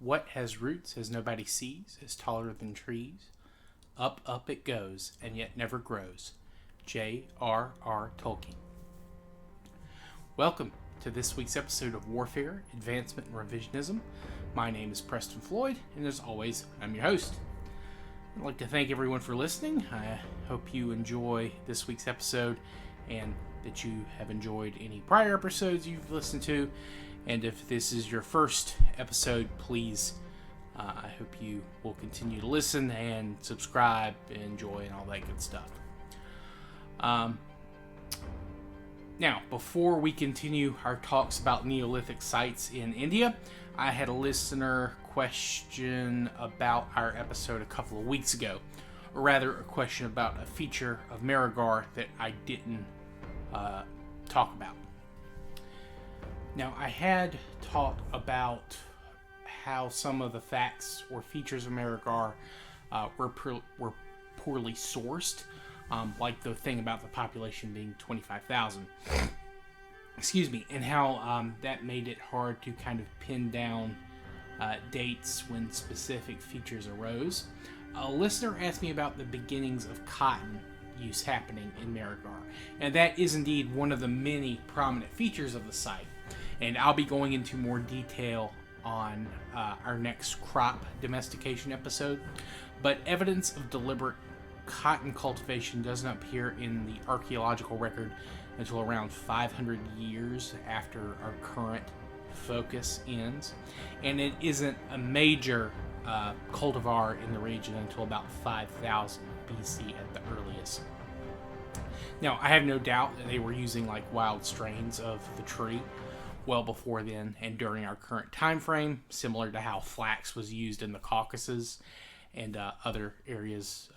What has roots as nobody sees, is taller than trees. Up, up it goes, and yet never grows. J.R.R. Tolkien. Welcome to this week's episode of Warfare, Advancement, and Revisionism. My name is Preston Floyd, and as always, I'm your host. I'd like to thank everyone for listening. I hope you enjoy this week's episode and that you have enjoyed any prior episodes you've listened to. And if this is your first episode, please, I hope you will continue to listen and subscribe, and enjoy, and all that good stuff. Now, before we continue our talks about Neolithic sites in India, I had a listener question about our episode a couple of weeks ago. Or rather, a question about a feature of Marigar that I didn't talk about. Now, I had talked about how some of the facts or features of Marigar were poorly sourced, like the thing about the population being 25,000. Excuse me, and how that made it hard to kind of pin down dates when specific features arose. A listener asked me about the beginnings of cotton use happening in Marigar, and that is indeed one of the many prominent features of the site. And I'll be going into more detail on our next crop domestication episode. But evidence of deliberate cotton cultivation doesn't appear in the archaeological record until around 500 years after our current focus ends. And it isn't a major cultivar in the region until about 5000 BC at the earliest. Now, I have no doubt that they were using like wild strains of the tree well before then and during our current time frame, similar to how flax was used in the Caucasus and other areas,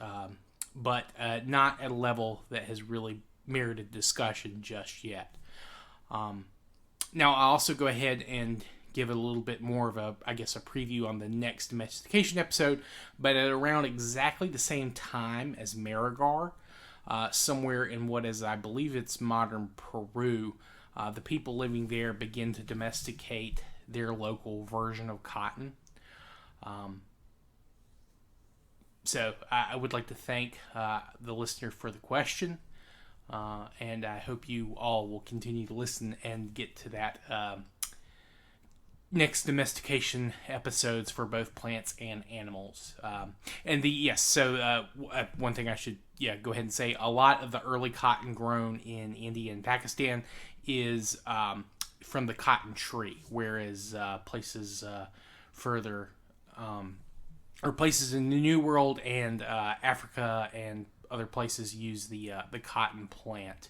but not at a level that has really merited discussion just yet. Now, I'll also go ahead and give it a little bit more of a preview on the next domestication episode, but at around exactly the same time as Marigar, somewhere in what is, I believe it's modern Peru, the people living there begin to domesticate their local version of cotton. So I would like to thank the listener for the question, and I hope you all will continue to listen and get to that next domestication episodes for both plants and animals. One thing I should go ahead and say, a lot of the early cotton grown in India and Pakistan is from the cotton tree, whereas places further, or places in the New World and Africa and other places use the cotton plant.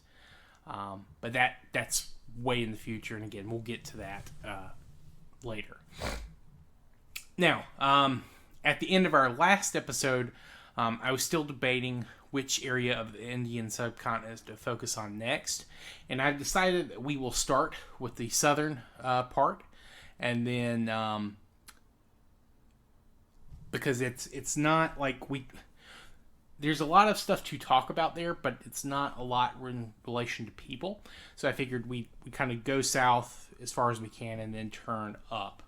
But that's way in the future, and again, we'll get to that later. Now, at the end of our last episode, I was still debating which area of the Indian subcontinent to focus on next, and I've decided that we will start with the southern part, and then because it's not like there's a lot of stuff to talk about there, but it's not a lot in relation to people. So I figured we kind of go south as far as we can and then turn up.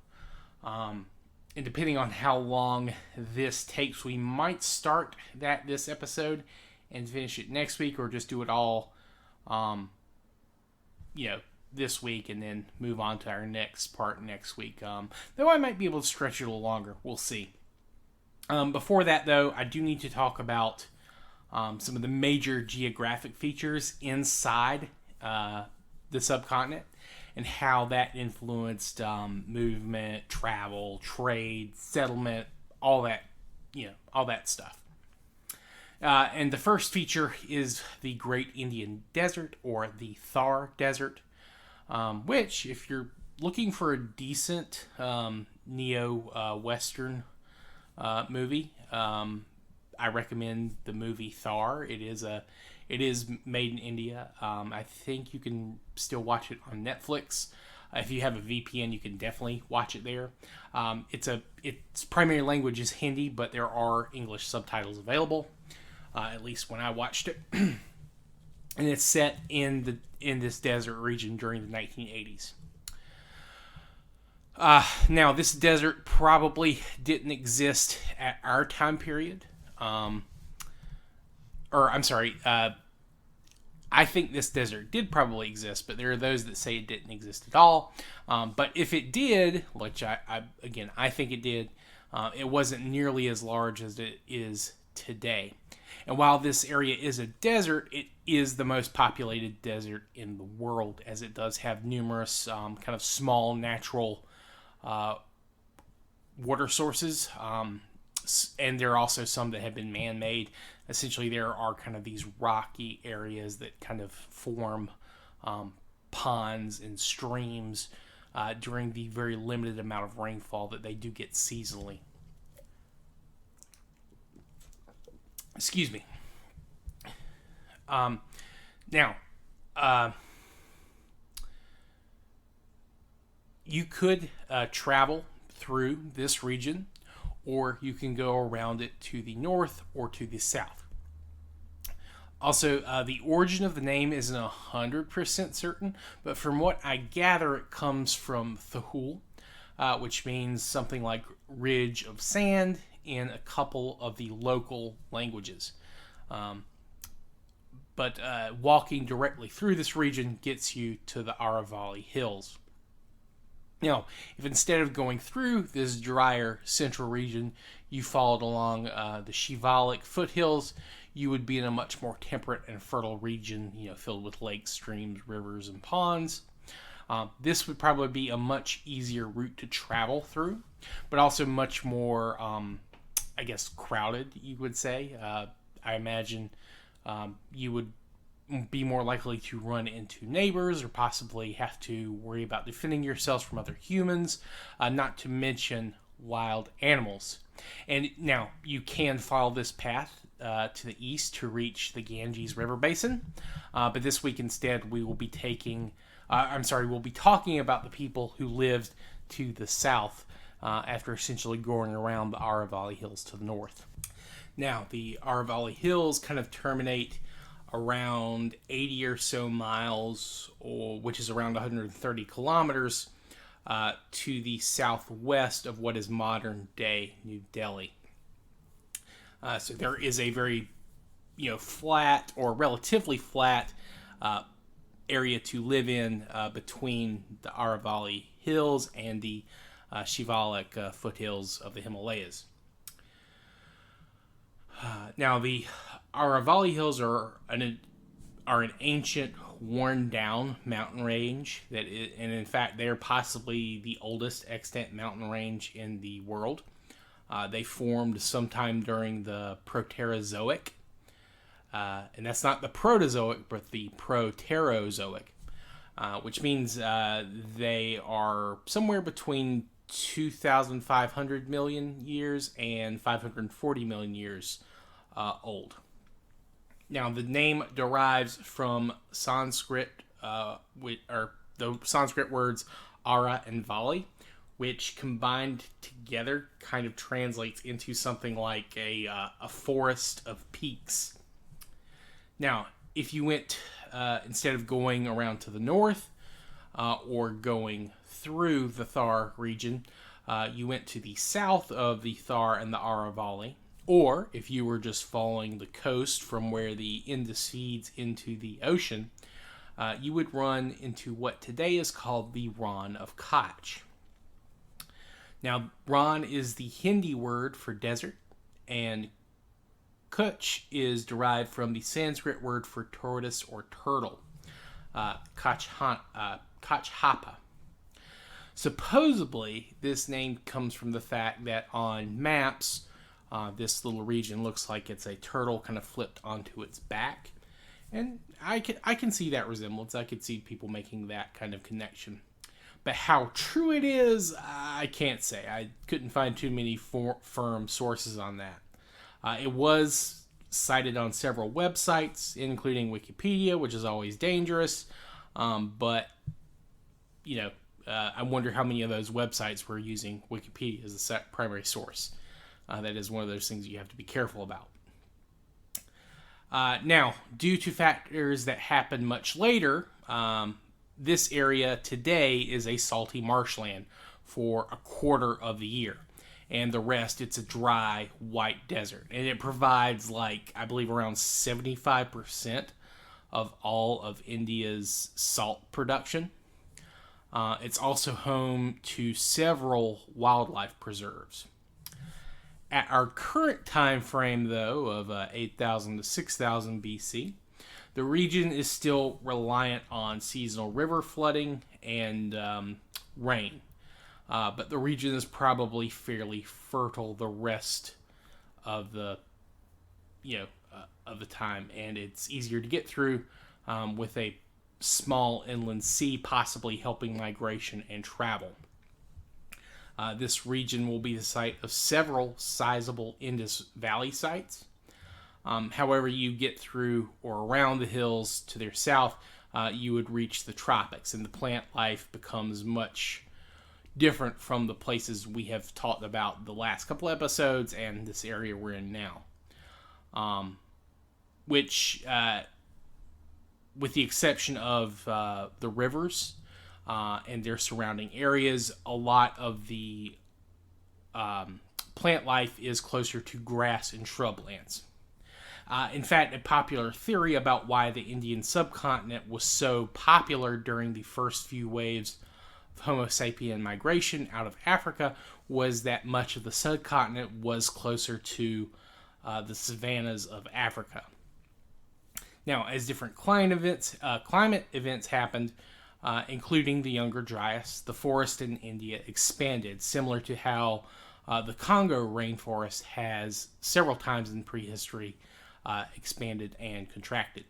And depending on how long this takes, we might start this episode and finish it next week, or just do it all, this week and then move on to our next part next week. Though I might be able to stretch it a little longer. We'll see. Before that, though, I do need to talk about some of the major geographic features inside the subcontinent and how that influenced movement, travel, trade, settlement, all that stuff. And the first feature is the Great Indian Desert, or the Thar Desert, which, if you're looking for a decent neo-Western movie, I recommend the movie Thar. It is made in India. I think you can still watch it on Netflix. If you have a VPN, you can definitely watch it there. Its primary language is Hindi, but there are English subtitles available. At least when I watched it, and it's set in this desert region during the 1980s. Now, this desert probably didn't exist at our time period. Or, I'm sorry, I think this desert did probably exist, but there are those that say it didn't exist at all. But if it did, which I think it did, it wasn't nearly as large as it is today. And while this area is a desert, it is the most populated desert in the world, as it does have numerous kind of small natural water sources. And there are also some that have been man-made. Essentially, there are kind of these rocky areas that kind of form ponds and streams during the very limited amount of rainfall that they do get seasonally. Excuse me. Now, you could travel through this region, or you can go around it to the north or to the south. Also, the origin of the name isn't 100% certain, but from what I gather, it comes from Thahul, which means something like ridge of sand in a couple of the local languages. But walking directly through this region gets you to the Aravalli Hills. Now, if instead of going through this drier central region, you followed along the Shivalik foothills, you would be in a much more temperate and fertile region, filled with lakes, streams, rivers, and ponds. This would probably be a much easier route to travel through, but also much more, crowded, you would say. I imagine you would be more likely to run into neighbors or possibly have to worry about defending yourselves from other humans, not to mention wild animals. And now you can follow this path to the east to reach the Ganges River Basin, but this week instead we'll be talking about the people who lived to the south after essentially going around the Aravalli Hills to the north. Now, the Aravalli Hills kind of terminate around 80 or so miles, which is around 130 kilometers, to the southwest of what is modern-day New Delhi. So there is a very, flat or relatively flat area to live in between the Aravalli Hills and the Shivalik foothills of the Himalayas. Now, the Aravalli Hills are an ancient, worn-down mountain range and in fact, they are possibly the oldest extant mountain range in the world. They formed sometime during the Proterozoic, and that's not the Proterozoic, but the Proterozoic, which means they are somewhere between 2,500 million years and 540 million years old. Now, the name derives from Sanskrit, or the Sanskrit words Ara and Vali, which combined together kind of translates into something like a forest of peaks. Now, if you went, instead of going around to the north or going through the Thar region, you went to the south of the Thar and the Aravalli, or if you were just following the coast from where the Indus feeds into the ocean, you would run into what today is called the Rann of Kutch. Now, Rann is the Hindi word for desert, and Kutch is derived from the Sanskrit word for tortoise or turtle, Kachhapa. Supposedly, this name comes from the fact that on maps, this little region looks like it's a turtle kind of flipped onto its back. And I can see that resemblance. I could see people making that kind of connection. But how true it is, I can't say. I couldn't find too many firm sources on that. It was cited on several websites, including Wikipedia, which is always dangerous. But, I wonder how many of those websites were using Wikipedia as a primary source. That is one of those things you have to be careful about. Now, due to factors that happened much later, this area today is a salty marshland for a quarter of the year. And the rest, it's a dry, white desert. And it provides, like, I believe around 75% of all of India's salt production. It's also home to several wildlife preserves. At our current time frame, though, of 8,000 to 6,000 BC, the region is still reliant on seasonal river flooding and rain. But the region is probably fairly fertile the rest of the, of the time, and it's easier to get through with a small inland sea, possibly helping migration and travel. This region will be the site of several sizable Indus Valley sites. However you get through or around the hills to their south, you would reach the tropics, and the plant life becomes much different from the places we have talked about the last couple episodes and this area we're in now. Which, with the exception of the rivers and their surrounding areas, a lot of the plant life is closer to grass and shrublands. In fact, a popular theory about why the Indian subcontinent was so popular during the first few waves of Homo sapien migration out of Africa was that much of the subcontinent was closer to the savannas of Africa. Now, as different climate events happened, including the Younger Dryas, the forest in India expanded, similar to how the Congo rainforest has several times in prehistory expanded and contracted.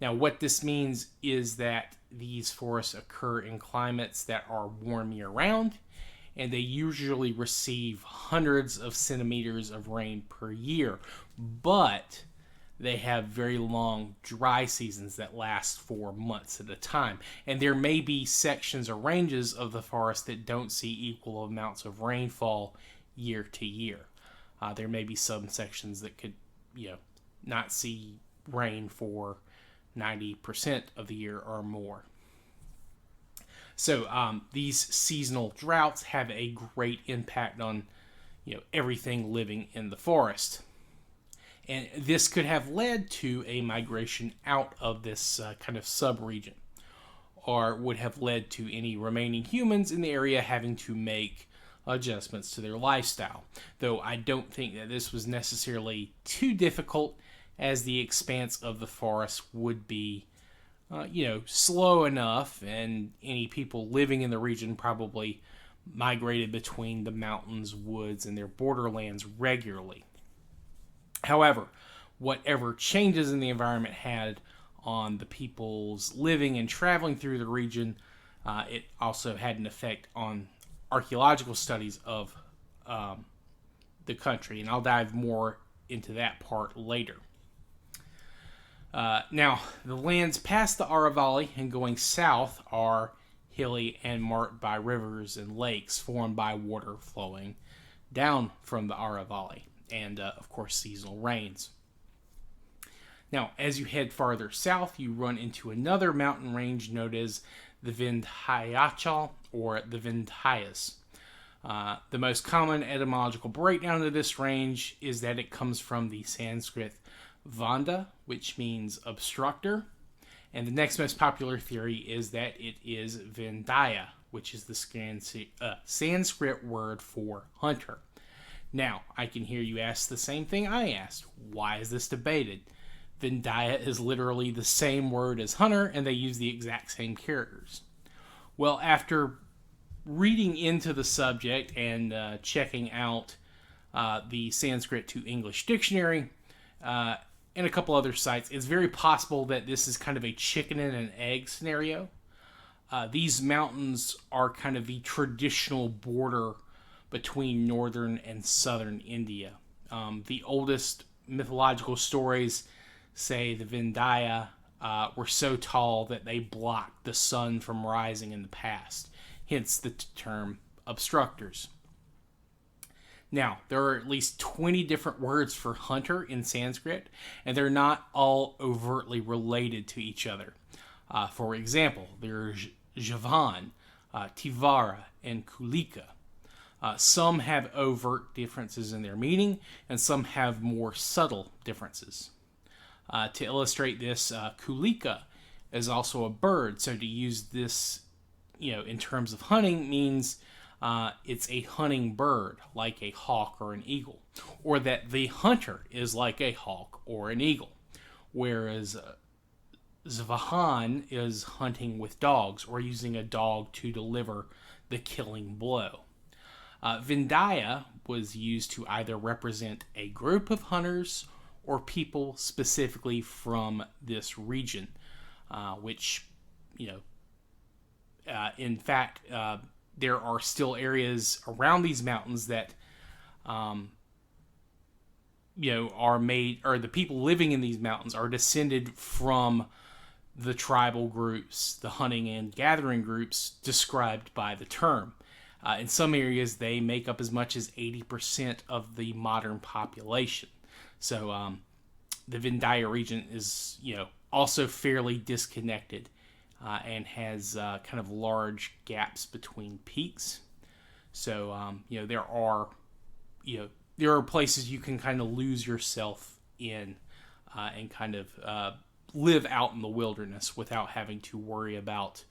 Now, what this means is that these forests occur in climates that are warm year-round, and they usually receive hundreds of centimeters of rain per year, but they have very long dry seasons that last for months at a time. And there may be sections or ranges of the forest that don't see equal amounts of rainfall year to year. There may be some sections that could, not see rain for 90% of the year or more. So these seasonal droughts have a great impact on, everything living in the forest. And this could have led to a migration out of this kind of sub-region, or would have led to any remaining humans in the area having to make adjustments to their lifestyle. Though I don't think that this was necessarily too difficult, as the expanse of the forest would be, slow enough, and any people living in the region probably migrated between the mountains, woods, and their borderlands regularly. However, whatever changes in the environment had on the people's living and traveling through the region, it also had an effect on archaeological studies of the country, and I'll dive more into that part later. Now, the lands past the Aravalli and going south are hilly and marked by rivers and lakes formed by water flowing down from the Aravalli, and of course seasonal rains. Now, as you head farther south, you run into another mountain range known as the Vindhyachal or the Vindhyas. The most common etymological breakdown of this range is that it comes from the Sanskrit Vanda, which means obstructor, and the next most popular theory is that it is Vindhya, which is the Sanskrit word for hunter. Now, I can hear you ask the same thing I asked. Why is this debated? Vindhya is literally the same word as hunter, and they use the exact same characters. Well, after reading into the subject and checking out the Sanskrit to English dictionary and a couple other sites, it's very possible that this is kind of a chicken and an egg scenario. These mountains are kind of the traditional border between northern and southern India. The oldest mythological stories say the Vindhya were so tall that they blocked the sun from rising in the past, hence the term obstructors. Now, there are at least 20 different words for hunter in Sanskrit, and they're not all overtly related to each other. For example, there's Javan, Tivara, and Kulika. Some have overt differences in their meaning, and some have more subtle differences. To illustrate this, Kulika is also a bird, so to use this, in terms of hunting means it's a hunting bird, like a hawk or an eagle, or that the hunter is like a hawk or an eagle, whereas Zvahan is hunting with dogs or using a dog to deliver the killing blow. Vindhya was used to either represent a group of hunters or people specifically from this region, which, in fact, there are still areas around these mountains that, are made, or the people living in these mountains are descended from the tribal groups, the hunting and gathering groups described by the term. In some areas, they make up as much as 80% of the modern population. So the Vindhya region is, also fairly disconnected and has kind of large gaps between peaks. So, there are places you can kind of lose yourself in and kind of live out in the wilderness without having to worry about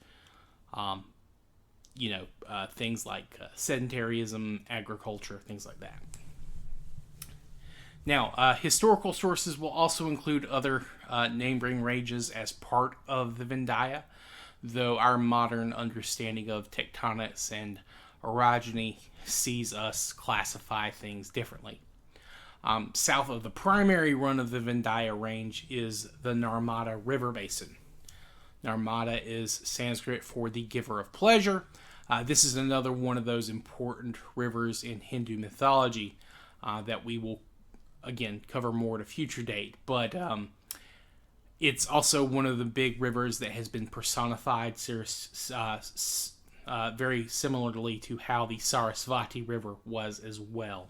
things like sedentarism, agriculture, things like that. Now, historical sources will also include other neighboring ranges as part of the Vindhya, though our modern understanding of tectonics and orogeny sees us classify things differently. South of the primary run of the Vindhya range is the Narmada River Basin. Narmada is Sanskrit for the giver of pleasure. This is another one of those important rivers in Hindu mythology that we will, again, cover more at a future date. But it's also one of the big rivers that has been personified very similarly to how the Sarasvati River was as well.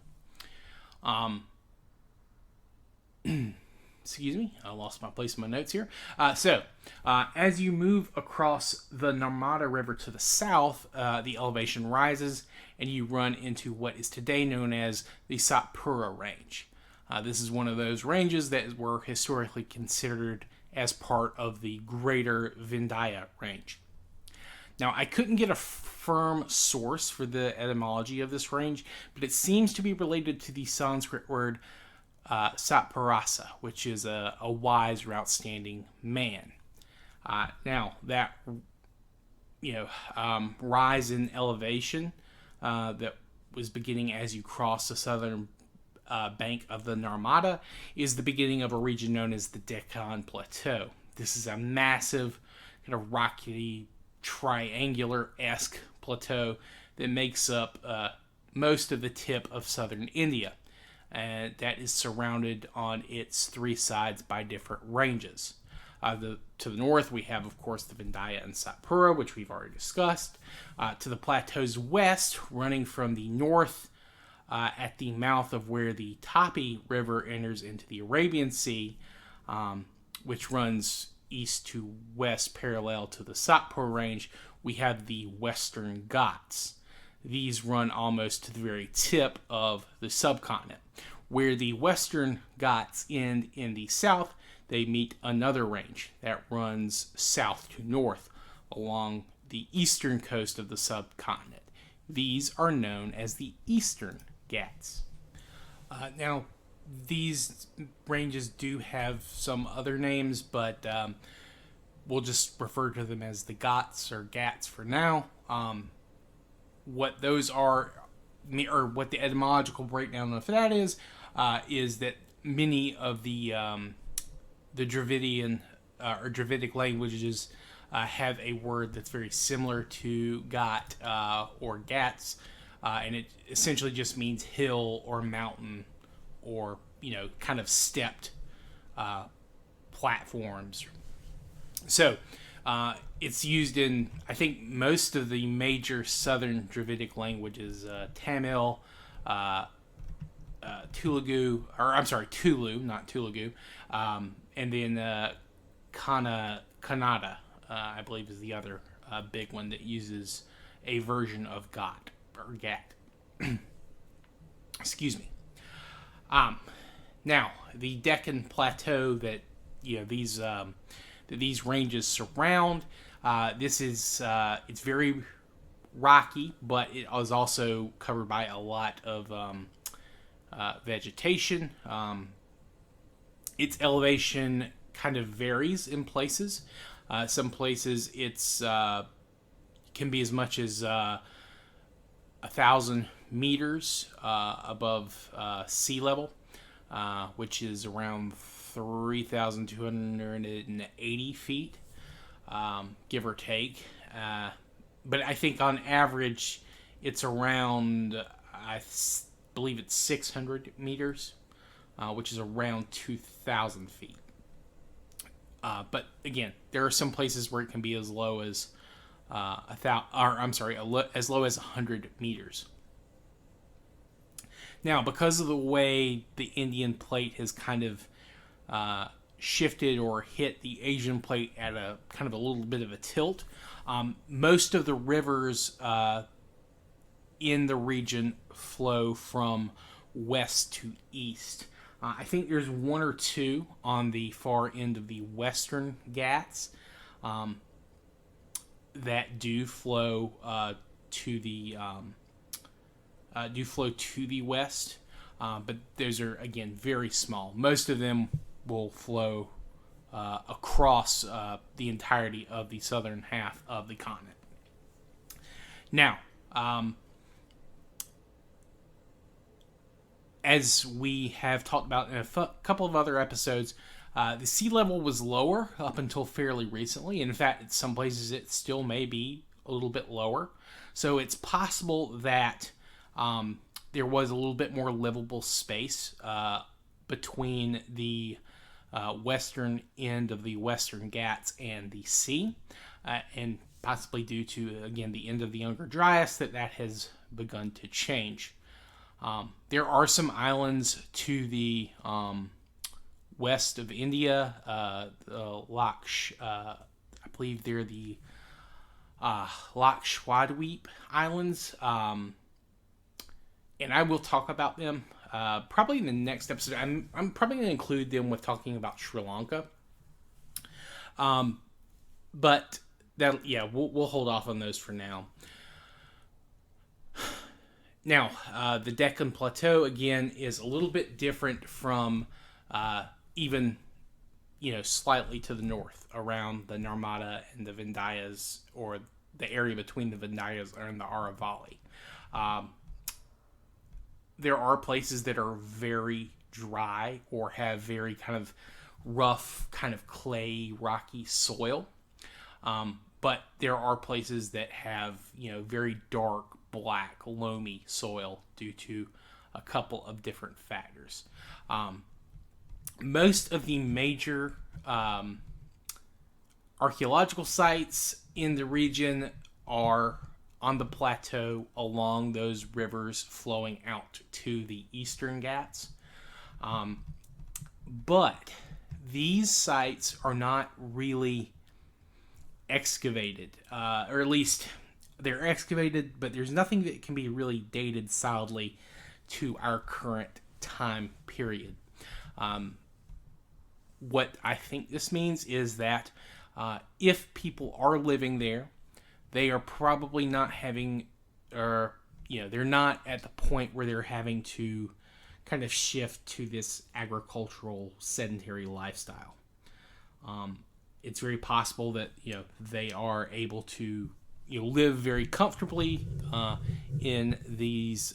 Excuse me, I lost my place in my notes here. As you move across the Narmada River to the south, the elevation rises and you run into what is today known as the Satpura Range. This is one of those ranges that were historically considered as part of the greater Vindhya range. Now, I couldn't get a firm source for the etymology of this range, but it seems to be related to the Sanskrit word Satparasa, which is a wise or outstanding man. Now, that rise in elevation that was beginning as you cross the southern bank of the Narmada is the beginning of a region known as the Deccan Plateau. This is a massive, kind of rocky, triangular-esque plateau that makes up most of the tip of southern India, and that is surrounded on its three sides by different ranges. To the north, we have, of course, the Vindhya and Satpura, which we've already discussed. To the plateau's west, running from the north at the mouth of where the Tapi River enters into the Arabian Sea, which runs east to west parallel to the Satpura Range, we have the Western Ghats. These run almost to the very tip of the subcontinent. Where the Western Ghats end in the south, they meet another range that runs south to north along the eastern coast of the subcontinent. These are known as the Eastern Ghats. Now, these ranges do have some other names, but we'll just refer to them as the Ghats or Ghats for now. What those are, or what the etymological breakdown of that is that many of the Dravidian or Dravidic languages have a word that's very similar to Ghat or Ghats, and it essentially just means hill or mountain or, kind of stepped platforms. So, it's used in, I think, most of the major southern Dravidic languages, Tamil, Tulu, not Telugu, and then Kannada, I believe, is the other big one that uses a version of Gat or Gat. Excuse me. Now the Deccan Plateau that these ranges surround. This is it's very rocky, but it is also covered by a lot of vegetation. Its elevation kind of varies in places. Some places it's can be as much as 1,000 meters above sea level, which is around 3,280 feet, give or take. But I think on average, it's around, I believe it's 600 meters, which is around 2,000 feet. But again, there are some places where it can be as low as as low as 100 meters. Now, because of the way the Indian plate has kind of shifted or hit the Asian plate at a kind of a little bit of a tilt, most of the rivers in the region flow from west to east. I think there's one or two on the far end of the Western Ghats that do flow to the west, but those are again very small. Most of them will flow across the entirety of the southern half of the continent. Now, as we have talked about in a couple of other episodes, the sea level was lower up until fairly recently. In fact, in some places it still may be a little bit lower. So it's possible that there was a little bit more livable space between the western end of the Western Ghats and the sea, and possibly due to, again, the end of the Younger Dryas, that has begun to change. There are some islands to the west of India, Laksh, I believe they're the Lakshadweep Islands, and I will talk about them probably in the next episode. I'm probably going to include them with talking about Sri Lanka, but we'll hold off on those for now. Now, the Deccan Plateau, again, is a little bit different from even, slightly to the north, around the Narmada and the Vindhyas, or the area between the Vindhyas and the Aravalli. There are places that are very dry or have very kind of rough, kind of clay, rocky soil. But there are places that have, very dark, black, loamy soil due to a couple of different factors. Most of the major archaeological sites in the region are on the plateau along those rivers flowing out to the Eastern Ghats. But these sites are not really excavated, or at least they're excavated, but there's nothing that can be really dated solidly to our current time period. What I think this means is that if people are living there, they are probably not having, or they're not at the point where they're having to kind of shift to this agricultural sedentary lifestyle. It's very possible that they are able to live very comfortably in these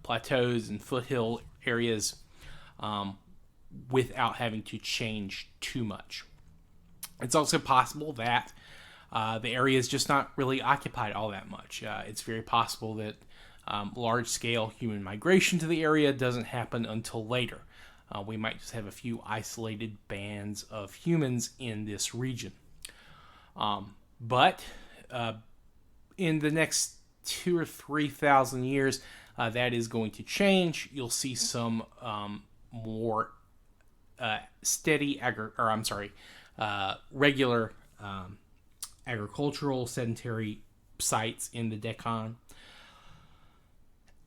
plateaus and foothill areas without having to change too much. It's also possible that the area is just not really occupied all that much. It's very possible that large-scale human migration to the area doesn't happen until later. We might just have a few isolated bands of humans in this region. But in the next 2,000 or 3,000 years, that is going to change. You'll see some more steady, regular agricultural sedentary sites in the Deccan.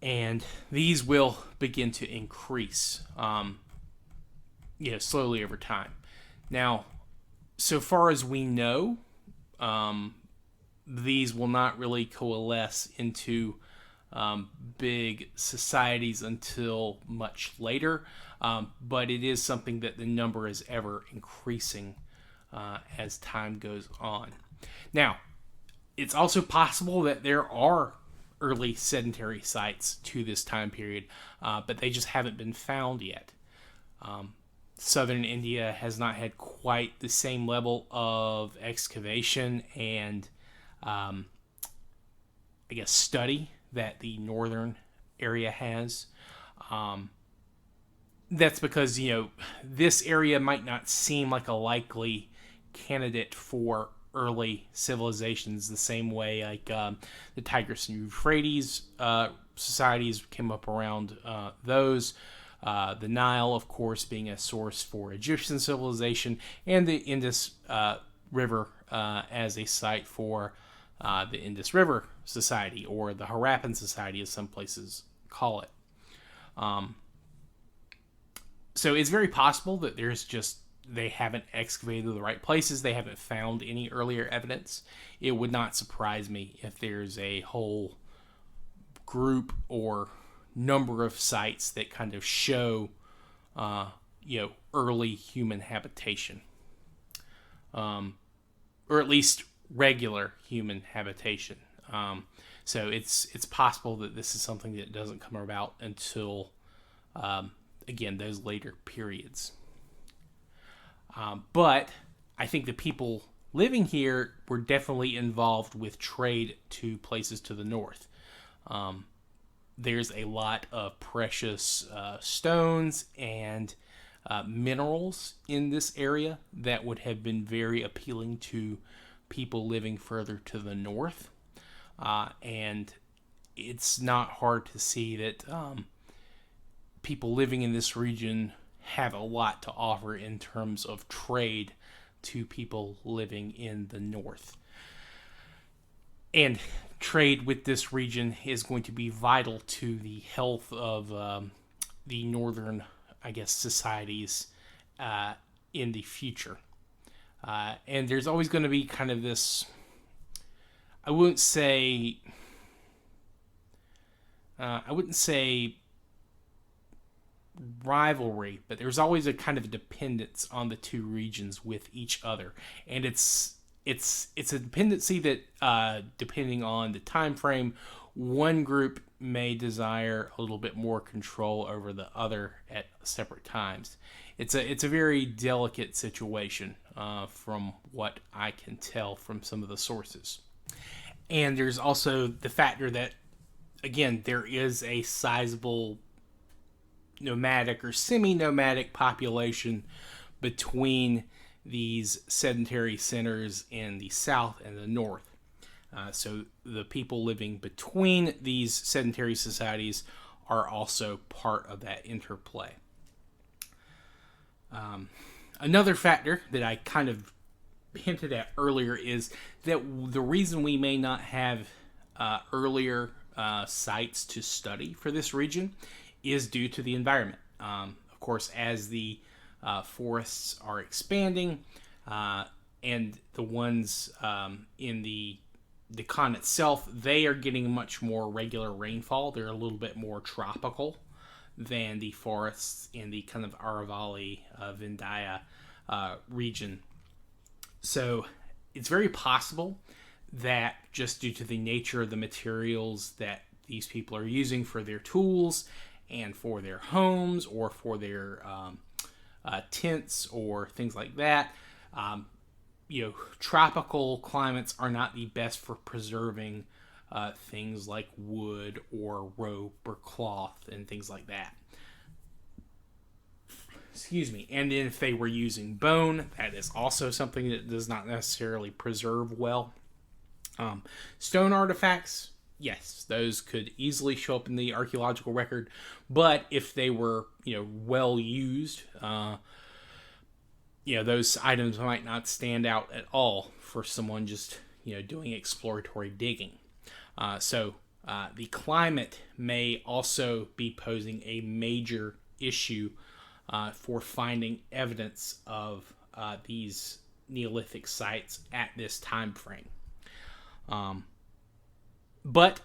And these will begin to increase, slowly over time. Now, so far as we know, these will not really coalesce into big societies until much later, but it is something that the number is ever increasing as time goes on. Now, it's also possible that there are early sedentary sites to this time period, but they just haven't been found yet. Southern India has not had quite the same level of excavation and study that the northern area has. That's because, this area might not seem like a likely candidate for early civilizations the same way like the Tigris and Euphrates societies came up around those. The Nile, of course, being a source for Egyptian civilization, and the Indus River as a site for the Indus River Society, or the Harappan Society, as some places call it. So it's very possible that they haven't excavated the right places. They haven't found any earlier evidence. It would not surprise me if there's a whole group or number of sites that kind of show, early human habitation, or at least regular human habitation. So it's possible that this is something that doesn't come about until, again, those later periods. But I think the people living here were definitely involved with trade to places to the north. There's a lot of precious stones and minerals in this area that would have been very appealing to people living further to the north. And it's not hard to see that people living in this region have a lot to offer in terms of trade to people living in the north. And trade with this region is going to be vital to the health of the northern, societies in the future. And there's always going to be kind of this, I wouldn't say rivalry, but there's always a kind of dependence on the two regions with each other, and it's a dependency that, depending on the time frame, one group may desire a little bit more control over the other at separate times. It's a very delicate situation, from what I can tell from some of the sources. And there's also the factor that, again, there is a sizable nomadic or semi-nomadic population between these sedentary centers in the south and the north. So the people living between these sedentary societies are also part of that interplay. Another factor that I kind of hinted at earlier is that the reason we may not have earlier sites to study for this region is due to the environment. Of course, as the forests are expanding, and the ones in the Deccan itself, they are getting much more regular rainfall. They're a little bit more tropical than the forests in the kind of Aravalli, Vindhya region. So it's very possible that just due to the nature of the materials that these people are using for their tools and for their homes or for their tents or things like that, tropical climates are not the best for preserving things like wood or rope or cloth and things like that. Excuse me. And if they were using bone, that is also something that does not necessarily preserve well. Stone artifacts, yes, those could easily show up in the archaeological record, but if they were, well used, those items might not stand out at all for someone just, doing exploratory digging. So the climate may also be posing a major issue for finding evidence of these Neolithic sites at this time frame. But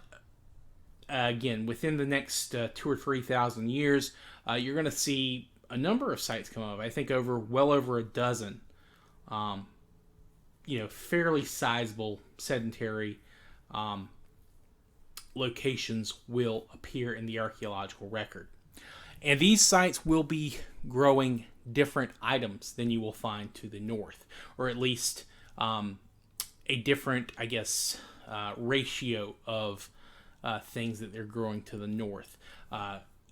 again, within the next 2,000 or 3,000 years, you're going to see a number of sites come up. I think well over a dozen, fairly sizable sedentary locations will appear in the archaeological record. And these sites will be growing different items than you will find to the north, or at least a different, ratio of things that they're growing to the north.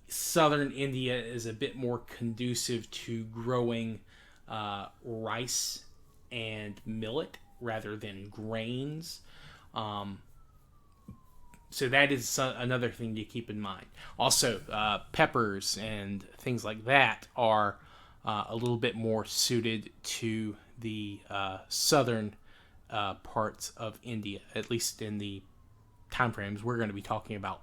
Southern India is a bit more conducive to growing rice and millet rather than grains. So that is another thing to keep in mind. Also, peppers and things like that are a little bit more suited to the southern parts of India, at least in the time frames we're going to be talking about,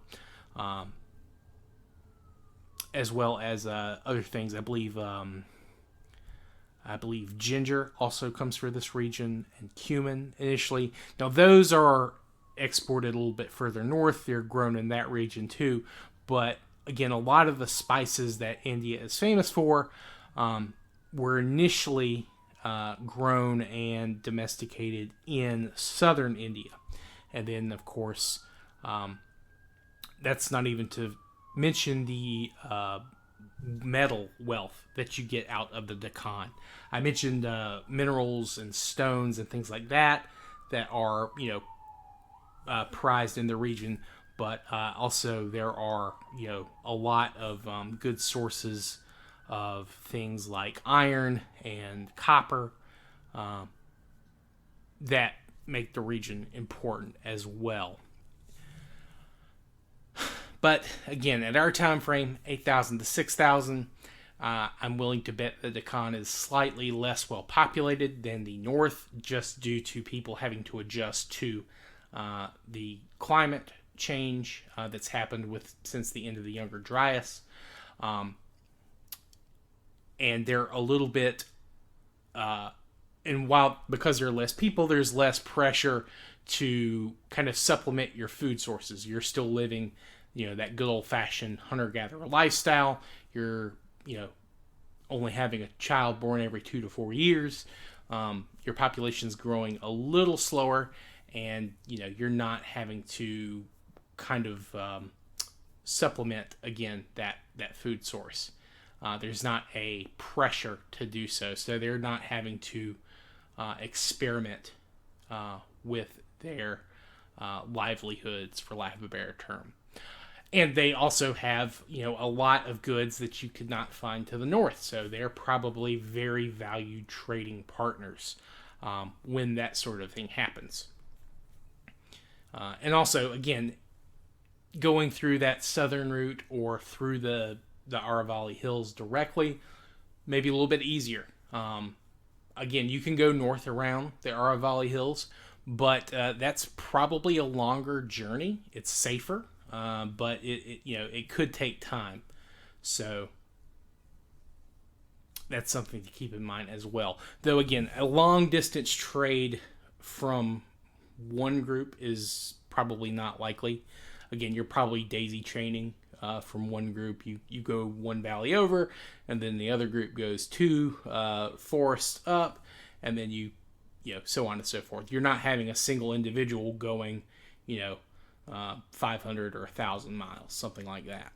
as well as other things. I believe ginger also comes from this region, and cumin initially. Now those are exported a little bit further north. They're grown in that region too. But again, a lot of the spices that India is famous for were initially grown and domesticated in southern India. And then, of course, that's not even to mention the metal wealth that you get out of the Deccan. I mentioned minerals and stones and things like that are, prized in the region, but also there are, a lot of good sources of things like iron and copper that make the region important as well. But again, at our time frame, 8,000 to 6,000, I'm willing to bet the Deccan is slightly less well populated than the north, just due to people having to adjust to the climate change that's happened since the end of the Younger Dryas. And they're a little bit, and because there are less people, there's less pressure to kind of supplement your food sources. You're still living, that good old-fashioned hunter-gatherer lifestyle. You're, only having a child born every 2 to 4 years. Your population's growing a little slower, and, you're not having to kind of supplement, again, that food source. There's not a pressure to do so. So they're not having to experiment with their livelihoods, for lack of a better term. And they also have, a lot of goods that you could not find to the north. So they're probably very valued trading partners when that sort of thing happens. And also, again, going through that southern route or through the Aravalli Hills directly, maybe a little bit easier. Again, you can go north around the Aravalli Hills, but that's probably a longer journey. It's safer, but it could take time. So that's something to keep in mind as well. Though again, a long distance trade from one group is probably not likely. Again, you're probably daisy chaining from one group. You go one valley over, and then the other group goes 2 forests up, and then so on and so forth. You're not having a single individual going, 500 or 1,000 miles, something like that.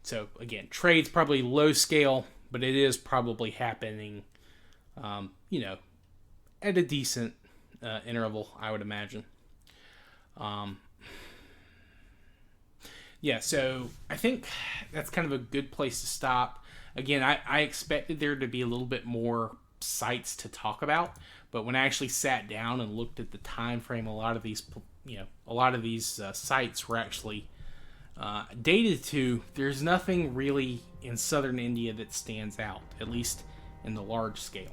So again, trade's probably low scale, but it is probably happening, at a decent interval, I would imagine. So I think that's kind of a good place to stop. Again, I expected there to be a little bit more sites to talk about, but when I actually sat down and looked at the time frame, a lot of these sites were actually dated to. There's nothing really in southern India that stands out, at least in the large scale.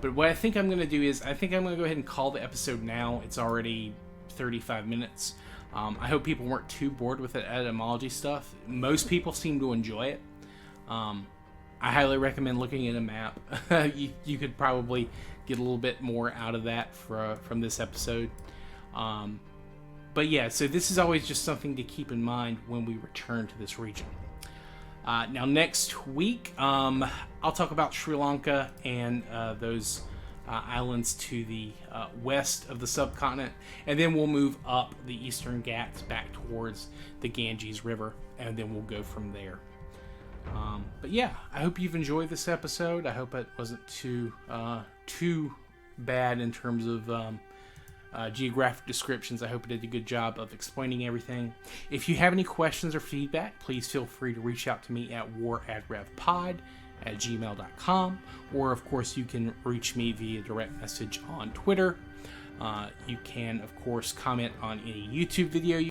But what I think I'm going to do is, I think I'm going to go ahead and call the episode now. It's already 35 minutes. I hope people weren't too bored with the etymology stuff. Most people seem to enjoy it. I highly recommend looking at a map. You could probably get a little bit more out of that from this episode. But yeah, so this is always just something to keep in mind when we return to this region. Now next week, I'll talk about Sri Lanka and those islands to the west of the subcontinent, and then we'll move up the Eastern Ghats back towards the Ganges River, and then we'll go from there. But yeah, I hope you've enjoyed this episode. I hope it wasn't too bad in terms of geographic descriptions. I hope I did a good job of explaining everything. If you have any questions or feedback, please feel free to reach out to me at waradrevpod@gmail.com, or of course you can reach me via direct message on Twitter. You can of course comment on any YouTube video